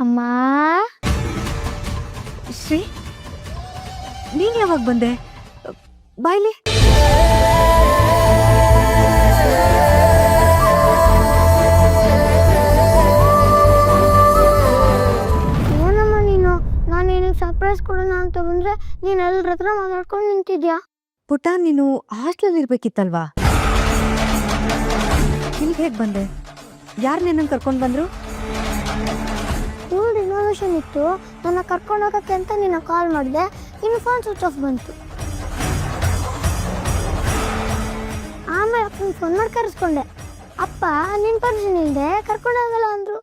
ಅಮ್ಮ. ಶ್ರೀ, ನೀನ್ ಯಾವಾಗ ಬಂದೆ? ಬಾಯ್ಲಿ. ಏನಮ್ಮ ನೀನು? ನಾನು ನಿನಗೆ ಸರ್ಪ್ರೈಸ್ ಕೊಡೋಣ ಅಂತ ಬಂದ್ರೆ ನೀನು ಎಲ್ಲರ ಹತ್ರ ಮಾತಾಡ್ಕೊಂಡು ನಿಂತಿದ್ಯಾ? ಪುಟ್ಟ, ನೀನು ಹಾಸ್ಟೆಲ್ ಇರ್ಬೇಕಿತ್ತಲ್ವಾ? ಇಲ್ಲಿಗೆ ಹೇಗೆ ಬಂದೆ? ಯಾರು ನಿನ್ನನ್ನು ಕರ್ಕೊಂಡು ಬಂದ್ರು? ಸ್ಕೂಲ್ ರಿನೋವೇಷನ್ ಇತ್ತು, ನನ್ನ ಕರ್ಕೊಂಡು ಹೋಗೋಕ್ಕೆ ಅಂತ ನಿನ್ನ ಕಾಲ್ ಮಾಡಿದೆ. ನಿನ್ನ ಫೋನ್ ಸ್ವಿಚ್ ಆಫ್ ಬಂತು. ಆಮೇಲೆ ಅಪ್ಪನ ಫೋನ್ ಮಾಡಿ ಕರೆಸ್ಕೊಂಡೆ. ಅಪ್ಪ ನಿನ್ನ ಪರ್ಮಿಷನ್ ಇಲ್ಲದೆ ಕರ್ಕೊಂಡು ಹೋಗಲ್ಲ ಅಂದರು.